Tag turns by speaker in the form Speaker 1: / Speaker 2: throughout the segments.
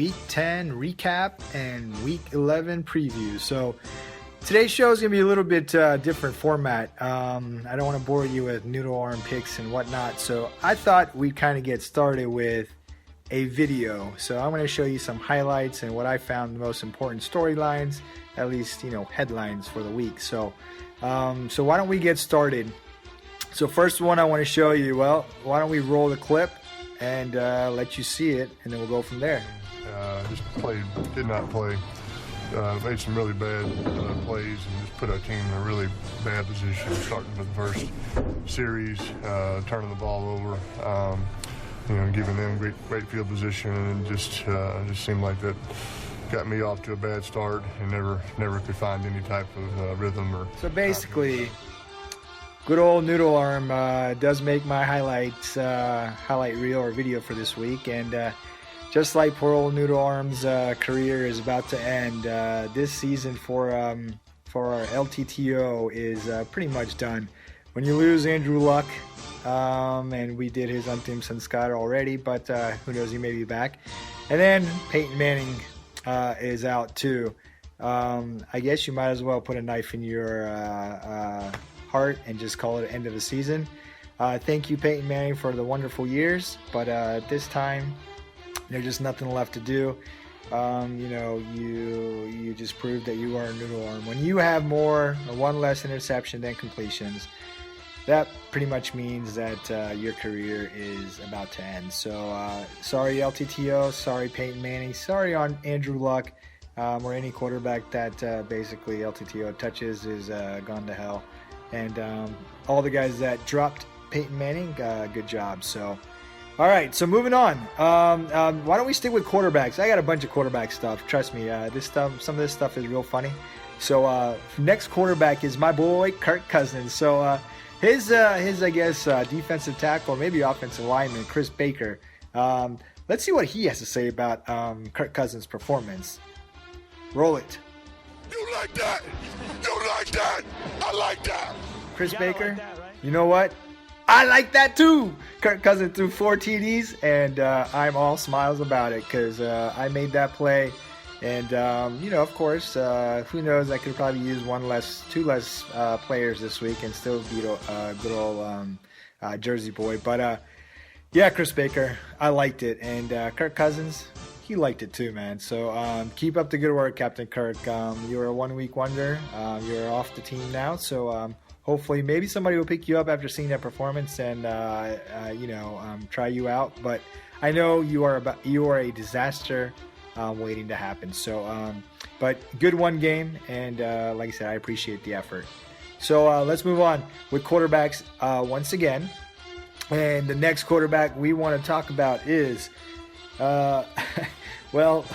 Speaker 1: Week 10 recap and Week 11 preview. So today's show is going to be a little bit different format. I don't want to bore you with noodle arm picks and whatnot. So I thought we'd kind of get started with a video. So I'm going to show you some highlights and what I found the most important storylines, at least, headlines for the week. So why don't we get started? So first one I want to show you, well, why don't we roll the clip and let you see it, and then we'll go from there.
Speaker 2: Did not play. Made some really bad plays and just put our team in a really bad position starting with the first series, turning the ball over, giving them great field position, and just seemed like that got me off to a bad start and never could find any type of rhythm.
Speaker 1: So basically, good old noodle arm does make my highlight reel or video for this week, and just like poor old noodle arm's career is about to end, this season for our LTTO is pretty much done. When you lose Andrew Luck, and we did his Antim Sanskar already, but who knows, he may be back. And then Peyton Manning is out too. I guess you might as well put a knife in your heart and just call it end of the season. Thank you, Peyton Manning, for the wonderful years, but at this time there's just nothing left to do. You just proved that you are a noodle arm. When you have one less interception than completions, that pretty much means that your career is about to end. So sorry LTTO, sorry Peyton Manning, sorry on Andrew Luck, or any quarterback that basically LTTO touches is gone to hell. And all the guys that dropped Peyton Manning, good job. So, all right, so moving on. Why don't we stick with quarterbacks? I got a bunch of quarterback stuff. Trust me, some of this stuff is real funny. So next quarterback is my boy Kirk Cousins. So his I guess defensive tackle, or maybe offensive lineman, Chris Baker. Let's see what he has to say about Kirk Cousins' performance. Roll it.
Speaker 2: You like that? You like that? I like that.
Speaker 1: Chris Baker,
Speaker 3: like that, right?
Speaker 1: You know what? I like that too. Kirk Cousins threw 4 TDs, and I'm all smiles about it because I made that play. And, of course, who knows? I could probably use 2 less players this week and still beat a good old Jersey boy. But, yeah, Chris Baker, I liked it. And Kirk Cousins, he liked it too, man. So keep up the good work, Captain Kirk. You're a 1-week wonder. You're off the team now. So hopefully maybe somebody will pick you up after seeing that performance and, try you out. But I know you are a disaster waiting to happen. So, but good one game. And like I said, I appreciate the effort. So let's move on with quarterbacks once again. And the next quarterback we want to talk about is, well,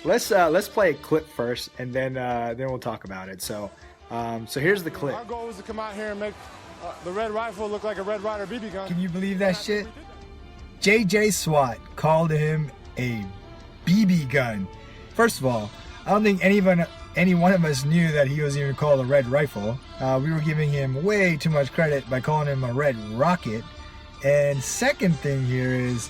Speaker 1: let's play a clip first, and then we'll talk about it. So here's the clip.
Speaker 4: Our goal was to come out here and make the Red Rifle look like a Red Ryder BB gun.
Speaker 1: Can you believe that shit? JJ Swat called him a BB gun. First of all, I don't think any one of us knew that he was even called a Red Rifle. We were giving him way too much credit by calling him a Red Rocket. And second thing here is,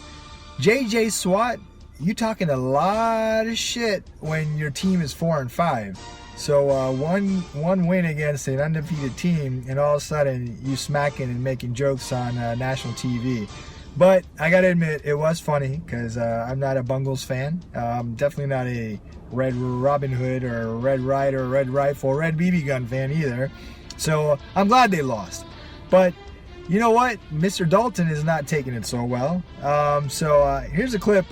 Speaker 1: JJ Swat, you talking a lot of shit when your team is 4-5. So one win against an undefeated team, and all of a sudden you smacking and making jokes on national TV. But I gotta admit, it was funny because I'm not a Bungles fan. Definitely not a Red Robin Hood or Red Ryder, Red Rifle, Red BB gun fan either. So I'm glad they lost. But you know what? Mr. Dalton is not taking it so well. So here's a clip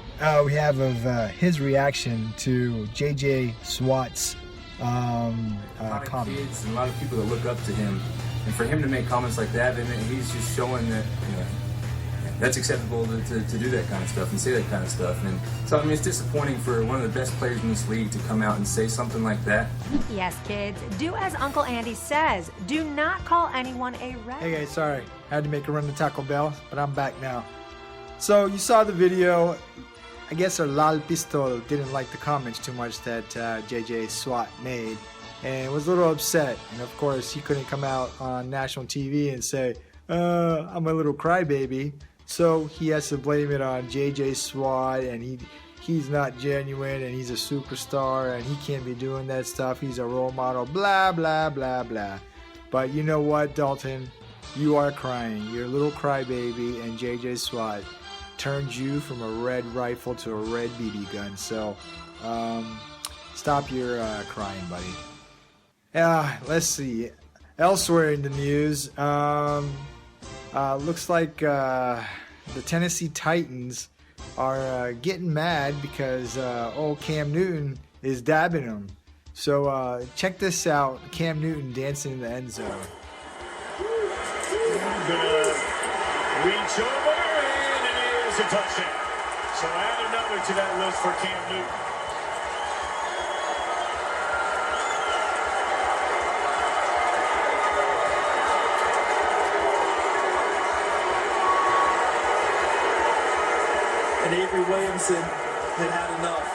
Speaker 1: we have of his reaction to JJ Swat's comment.
Speaker 5: Kids and a lot of people that look up to him, and for him to make comments like that, then he's just showing that that's acceptable to do that kind of stuff and say that kind of stuff. And so, I mean, it's disappointing for one of the best players in this league to come out and say something like that.
Speaker 6: Yes, kids, do as Uncle Andy says. Do not call anyone a red.
Speaker 1: Hey guys, sorry. I had to make a run to Taco Bell, but I'm back now. So you saw the video. I guess our Lal Pistol didn't like the comments too much that JJ Swat made and was a little upset. And of course, he couldn't come out on national TV and say, I'm a little crybaby. So he has to blame it on JJ Swat, and he's not genuine and he's a superstar and he can't be doing that stuff. He's a role model, blah, blah, blah, blah. But you know what, Dalton? You are crying. You're a little crybaby, and JJ Swat turned you from a red rifle to a red BB gun. So, stop your crying, buddy. Let's see. Elsewhere in the news, looks like the Tennessee Titans are getting mad because old Cam Newton is dabbing them. So check this out. Cam Newton dancing in the end zone.
Speaker 3: Gonna reach over, and it is a touchdown. So add another to that list for Cam Newton.
Speaker 7: And Avery Williamson had enough.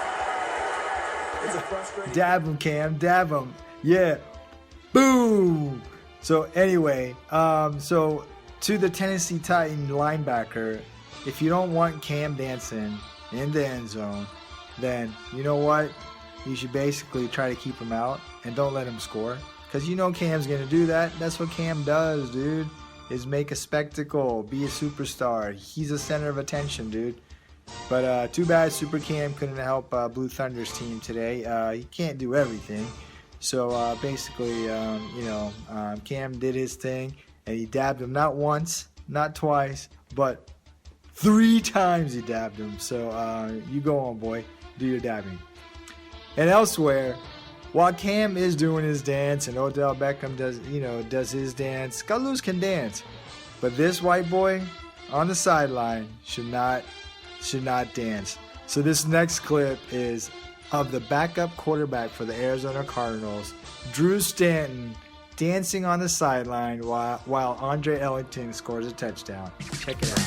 Speaker 7: It's a frustrating.
Speaker 1: Dab him, Cam. Dab him. Yeah. Boom. So anyway, so to the Tennessee Titan linebacker, if you don't want Cam dancing in the end zone, then you know what? You should basically try to keep him out and don't let him score. Because you know Cam's going to do that. That's what Cam does, dude, is make a spectacle, be a superstar. He's a center of attention, dude. But too bad Super Cam couldn't help Blue Thunder's team today. He can't do everything. So basically, Cam did his thing, and he dabbed him not once, not twice, but 3 times he dabbed him. So you go on, boy. Do your dabbing. And elsewhere, while Cam is doing his dance and Odell Beckham does his dance, Scaluz can dance. But this white boy on the sideline should not dance. So this next clip is of the backup quarterback for the Arizona Cardinals, Drew Stanton, dancing on the sideline while Andre Ellington scores a touchdown. Check it out.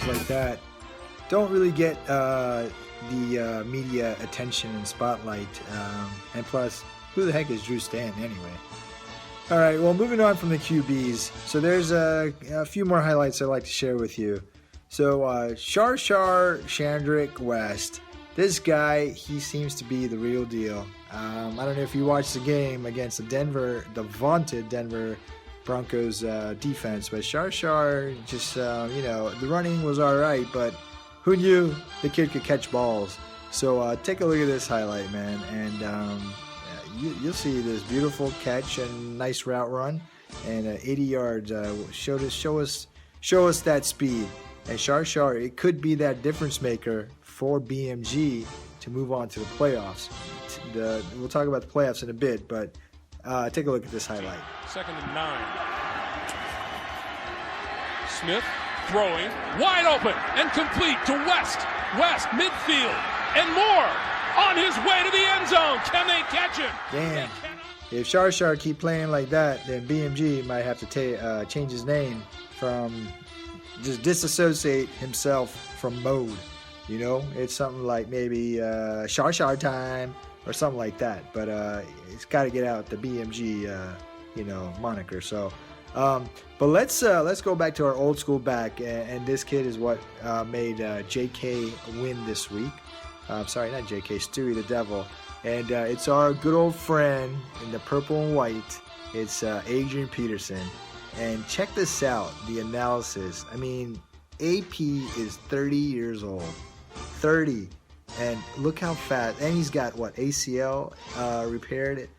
Speaker 1: Like that don't really get the media attention and spotlight, and plus, who the heck is Drew Stanton anyway? All right, well, moving on from the QBs. So there's a few more highlights I'd like to share with you. So Shar Chandrick West, this guy, he seems to be the real deal. I don't know if you watched the game against the vaunted Denver Broncos defense, but Shar just, the running was all right, but who knew the kid could catch balls? So take a look at this highlight, man, and you'll see this beautiful catch and nice route run, and 80 yards. Show us that speed. And Shar, it could be that difference maker for BMG to move on to the playoffs. We'll talk about the playoffs in a bit, but take a look at this highlight.
Speaker 8: 2nd and 9. Smith throwing, wide open and complete to West. West midfield and more. On his way to the end zone. Can they catch him?
Speaker 1: Damn. If Shar keep playing like that, then BMG might have to change his name from just disassociate himself from mode. You know, it's something like maybe Shar time or something like that. But it's got to get out the BMG, moniker. So, but let's go back to our old school back, and this kid is what made JK win this week. Sorry, not JK, Stewie the Devil. And it's our good old friend in the purple and white. It's Adrian Peterson. And check this out, the analysis. I mean, AP is 30 years old. 30. And look how fast. And he's got, ACL repaired.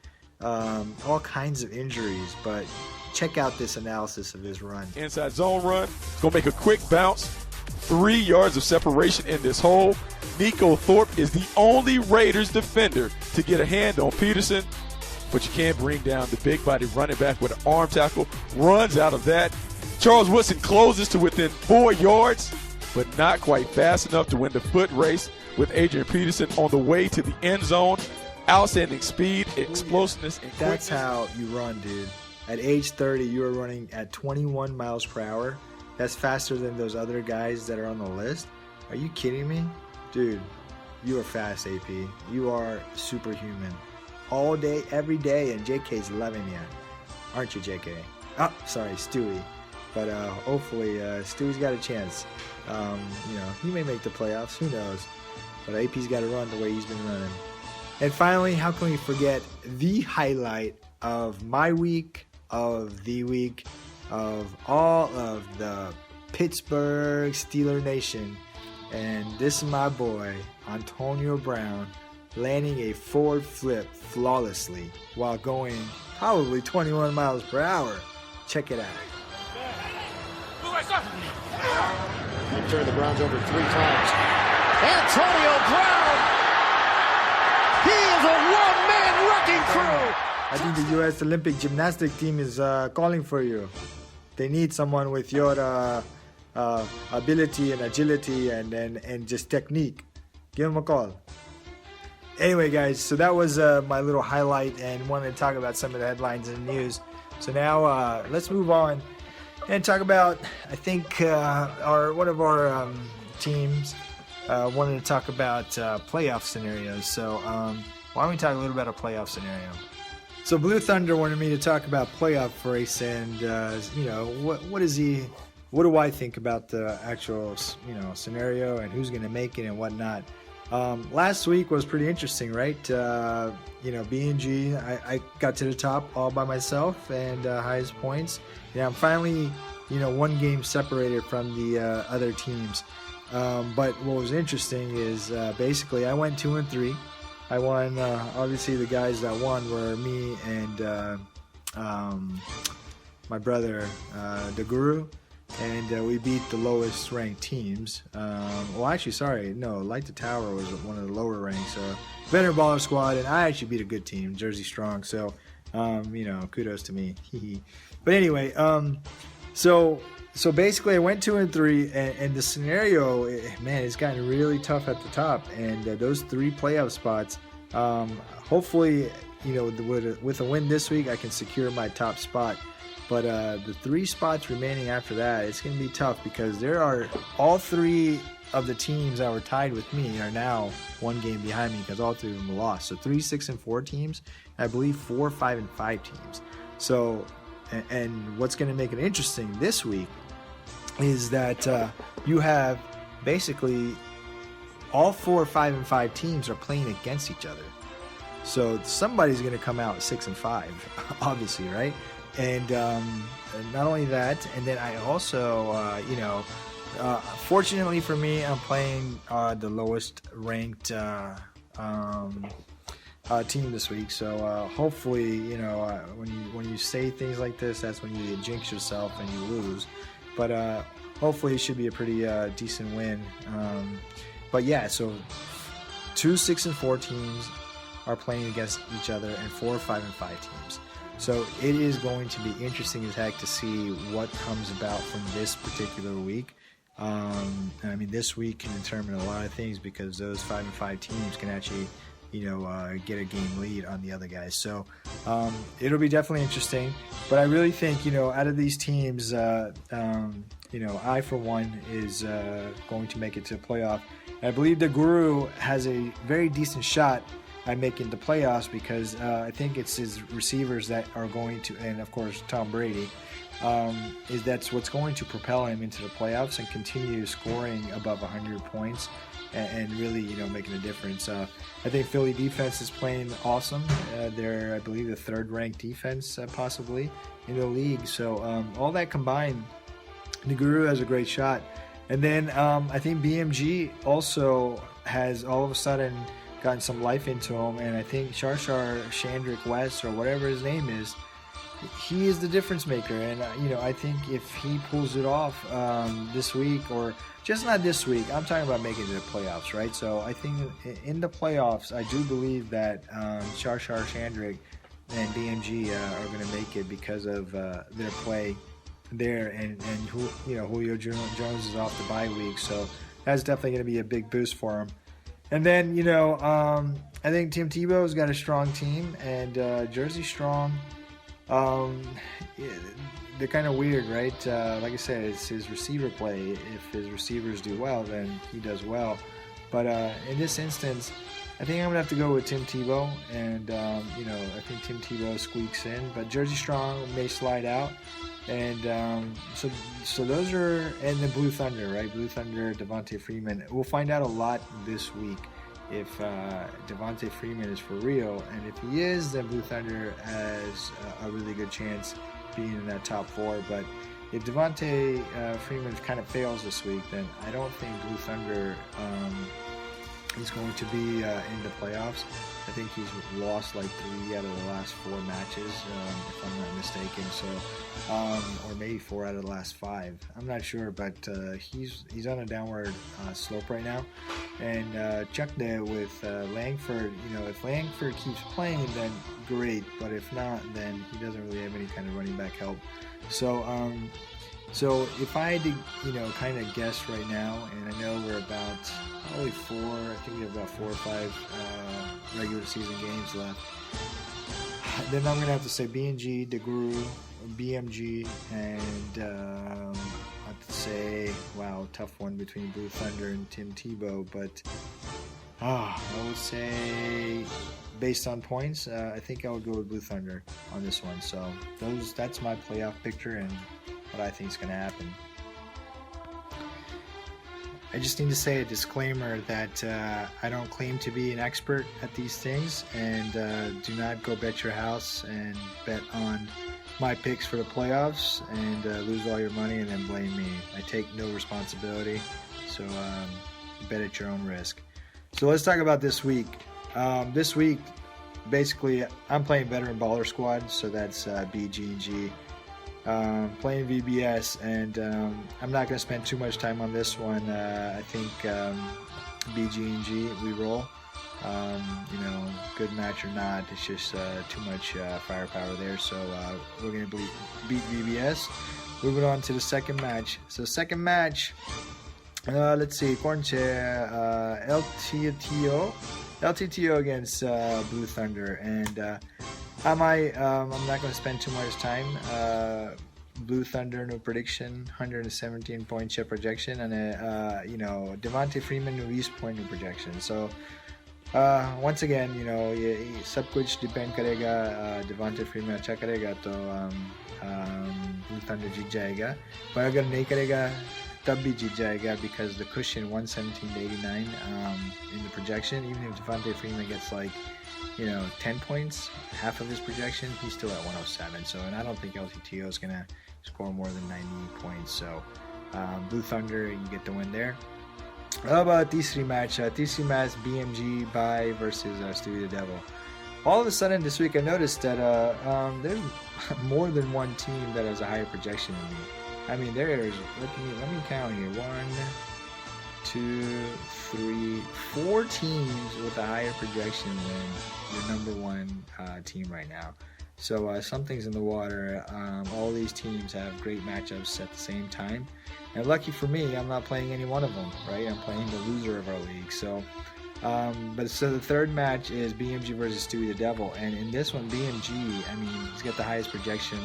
Speaker 1: All kinds of injuries. But check out this analysis of his run.
Speaker 9: Inside zone run. Going to make a quick bounce. 3 yards of separation in this hole. Nico Thorpe is the only Raiders defender to get a hand on Peterson, but you can't bring down the big body running back with an arm tackle. Runs out of that. Charles Woodson closes to within 4 yards, but not quite fast enough to win the foot race with Adrian Peterson on the way to the end zone. Outstanding speed, explosiveness, and quickness.
Speaker 1: That's how you run, dude. At age 30, you are running at 21 miles per hour. That's faster than those other guys that are on the list. Are you kidding me? Dude, you are fast, AP. You are superhuman. All day, every day, and JK's loving you. aren't you, JK? Oh, sorry, Stewie. But hopefully Stewie's got a chance. He may make the playoffs. Who knows? But AP's got to run the way he's been running. And finally, how can we forget the highlight of my week, of the week, of all of the Pittsburgh Steeler Nation. And this is my boy, Antonio Brown, landing a forward flip flawlessly while going probably 21 miles per hour. Check it out.
Speaker 4: He turned the Browns over 3 times. Antonio Brown! He is a one-man wrecking crew!
Speaker 1: I think the U.S. Olympic gymnastic team is calling for you. They need someone with your ability and agility and just technique. Give them a call. Anyway, guys, so that was my little highlight and wanted to talk about some of the headlines and the news. So now let's move on and talk about, I think, one of our teams wanted to talk about playoff scenarios. So why don't we talk a little bit about a playoff scenario? So Blue Thunder wanted me to talk about playoff race and, what do I think about the actual, scenario and who's going to make it and whatnot. Last week was pretty interesting, right? B&G, I got to the top all by myself and highest points. I'm finally, one game separated from the other teams. But what was interesting is basically I went 2-3. I won. Obviously, the guys that won were me and my brother, the Guru. And we beat the lowest ranked teams. Light the Tower was one of the lower ranks. Veteran Baller Squad, and I actually beat a good team, Jersey Strong. So, kudos to me. But anyway, so basically I went 2-3, and the scenario, it's gotten really tough at the top. And those 3 playoff spots, hopefully, with a win this week, I can secure my top spot. But the 3 spots remaining after that, it's going to be tough because there are all 3 of the teams that were tied with me are now 1 game behind me because all 3 of them lost. So 3, 6, and 4 teams, I believe 4, 5, and 5 teams. So, and what's going to make it interesting this week is that you have basically all 4, 5, and 5 teams are playing against each other. So somebody's going to come out 6 and 5, obviously, right? And not only that, and then I also, fortunately for me, I'm playing the lowest ranked team this week. So hopefully, when you say things like this, that's when you jinx yourself and you lose. But hopefully, it should be a pretty decent win. But yeah, so 2, 6, and 4 teams are playing against each other, and 4, 5, and 5 teams. So it is going to be interesting as heck to see what comes about from this particular week. This week can determine a lot of things because those 5 and 5 teams can actually, get a game lead on the other guys. So it'll be definitely interesting. But I really think, out of these teams, I, for one, is going to make it to the playoff. I believe the Guru has a very decent shot at making the playoffs because I think it's his receivers that are going to, and of course Tom Brady, that's what's going to propel him into the playoffs and continue scoring above 100 points and really, making a difference. I think Philly defense is playing awesome. They're, I believe, the 3rd ranked defense possibly in the league. So all that combined, the Guru has a great shot. And then I think BMG also has all of a sudden gotten some life into him, and I think Shar Chandrick West, or whatever his name is, he is the difference maker. And I think if he pulls it off this week, or just not this week, I'm talking about making it to the playoffs, right? So I think in the playoffs, I do believe that Shar Chandrick and BMG are going to make it because of their play there, and Julio Jones is off the bye week, so that's definitely going to be a big boost for him. And then, I think Tim Tebow's got a strong team, and Jersey Strong, they're kind of weird, right? Like I said, it's his receiver play. If his receivers do well, then he does well. But in this instance, I think I'm going to have to go with Tim Tebow, and, I think Tim Tebow squeaks in, but Jersey Strong may slide out, and so those are, and the Blue Thunder, right? Blue Thunder, Devontae Freeman. We'll find out a lot this week if Devontae Freeman is for real, and if he is, then Blue Thunder has a really good chance being in that top 4, but if Devontae Freeman kind of fails this week, then I don't think Blue Thunder is going to be in the playoffs. I think he's lost like 3 out of the last 4 matches, if I'm not mistaken. So, or maybe 4 out of the last 5. I'm not sure, but he's on a downward slope right now. And Chuck there with Langford. If Langford keeps playing, then great. But if not, then he doesn't really have any kind of running back help. So if I had to, kind of guess right now, and I know we're about probably 4, I think we have about 4 or 5 regular season games left, then I'm going to have to say B&G, DeGru, BMG, and I'd say, wow, tough one between Blue Thunder and Tim Tebow, but I would say, based on points, I think I would go with Blue Thunder on this one. So that's my playoff picture and what I think is going to happen. I just need to say a disclaimer that I don't claim to be an expert at these things, and do not go bet your house and bet on my picks for the playoffs and lose all your money and then blame me. I take no responsibility, so bet at your own risk. So let's talk about this week. This week, basically, I'm playing Veteran Baller Squad, so that's BG&G. Playing VBS, and I'm not going to spend too much time on this one. I think BG&G, we roll. Good match or not, it's just too much firepower there, so we're going to beat VBS. Moving on to the second match. So second match, let's see, according to LTTO against Blue Thunder, and I'm not going to spend too much time. Blue Thunder, no prediction, 117 point share projection, and Devontae Freeman, no least point no projection. So once again, ये सब कुछ depend करेगा Devontae Freeman अच्छा करेगा तो Blue Thunder जीत जाएगा, पर अगर नहीं करेगा तब भी जीत जाएगा, because the cushion 117 to 89 in the projection, even if Devontae Freeman gets 10 points, half of his projection, he's still at 107. So, and I don't think LTTO is going to score more than 90 points. So, Blue Thunder, you get the win there. How about तीसरी match? तीसरी match, BMG Bye versus Stewie the Devil. All of a sudden this week I noticed that there's more than one team that has a higher projection than me. I mean, there's, let me count here. 1, 2, 3, 4 teams with a higher projection than your number one team right now. So something's in the water. All these teams have great matchups at the same time. And lucky for me, I'm not playing any one of them, right? I'm playing the loser of our league. So, so the third match is BMG versus Stewie the Devil. And in this one, BMG, I mean, he's got the highest projection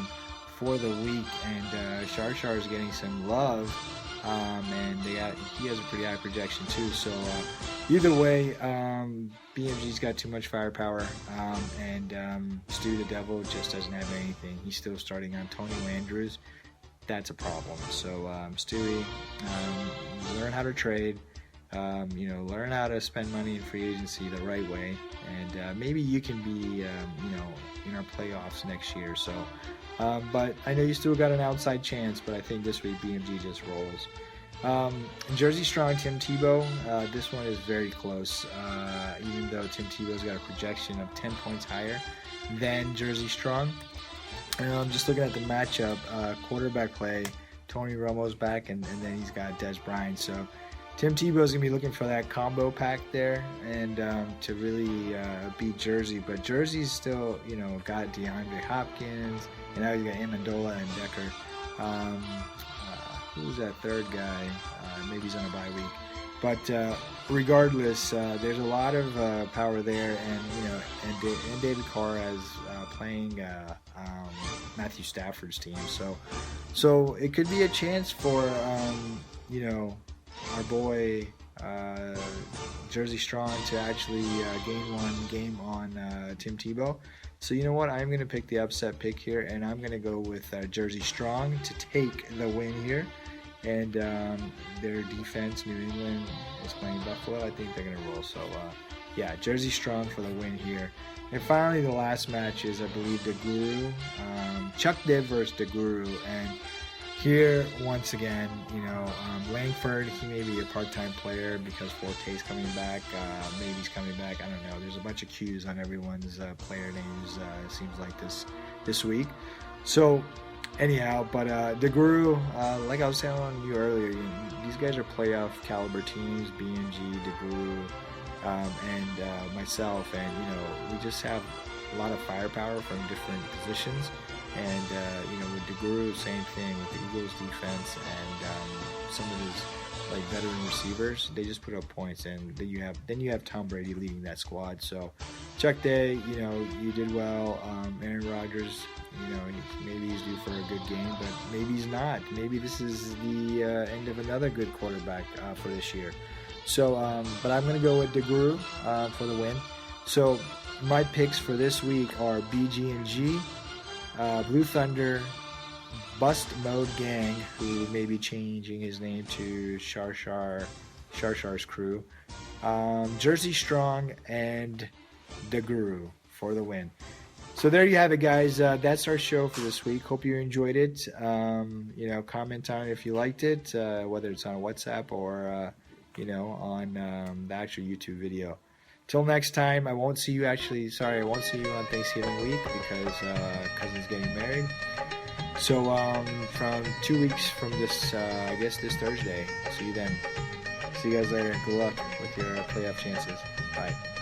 Speaker 1: for the week. And Shar is getting some love. And he has a pretty high projection too. So either way, BMG's got too much firepower, and Stu the Devil just doesn't have anything. He's still starting on Tony Andrews. That's a problem. So Stewie, learn how to trade. Learn how to spend money in free agency the right way, and maybe you can be, in our playoffs next year. So. But I know you still got an outside chance, but I think this week BMG just rolls. Jersey Strong, Tim Tebow. This one is very close, even though Tim Tebow's got a projection of 10 points higher than Jersey Strong. And I'm just looking at the matchup, quarterback play, Tony Romo's back, and then he's got Des Bryant. So Tim Tebow's going to be looking for that combo pack there and to really beat Jersey. But Jersey's still, got DeAndre Hopkins, and now he's got Amendola and Decker. Who's that third guy? Maybe he's on a bye week. But regardless, there's a lot of power there, and David Carr is playing Matthew Stafford's team. So it could be a chance for our boy Jersey Strong to actually gain one game on Tim Tebow. So you know what? I'm going to pick the upset pick here, and I'm going to go with Jersey Strong to take the win here. And their defense, New England, is playing Buffalo. I think they're going to roll. So, yeah, Jersey Strong for the win here. And finally, the last match is, I believe, the Guru. Chuck Div versus the Guru. And here, once again, you know, Langford, he may be a part-time player because Forte's coming back. Maybe he's coming back. I don't know. There's a bunch of Q's on everyone's player names, it seems like this week. So, anyhow, but the Guru, like I was telling you earlier, these guys are playoff caliber teams, BMG, the Guru, and myself, and you know, we just have a lot of firepower from different positions. And you know, with the Guru, same thing with the Eagles defense and some of his like veteran receivers. They just put up points, and then you have Tom Brady leading that squad. So Chuck Day, you know, you did well. Aaron Rodgers, you know, maybe he's due for a good game, but maybe he's not. Maybe this is the end of another good quarterback for this year. So, but I'm going to go with the Guru for the win. So my picks for this week are BG&G, Blue Thunder, Bust Mode Gang, who may be changing his name to Sharshar's crew, Jersey Strong, and the Guru for the win. So there you have it, guys. That's our show for this week. Hope you enjoyed it. You know, comment on it if you liked it, whether it's on WhatsApp or you know, on the actual YouTube video. Till next time, I won't see you on Thanksgiving week because cousin's getting married. So from 2 weeks from this, I guess this Thursday. See you then. See you guys later. Good luck with your playoff chances. Bye.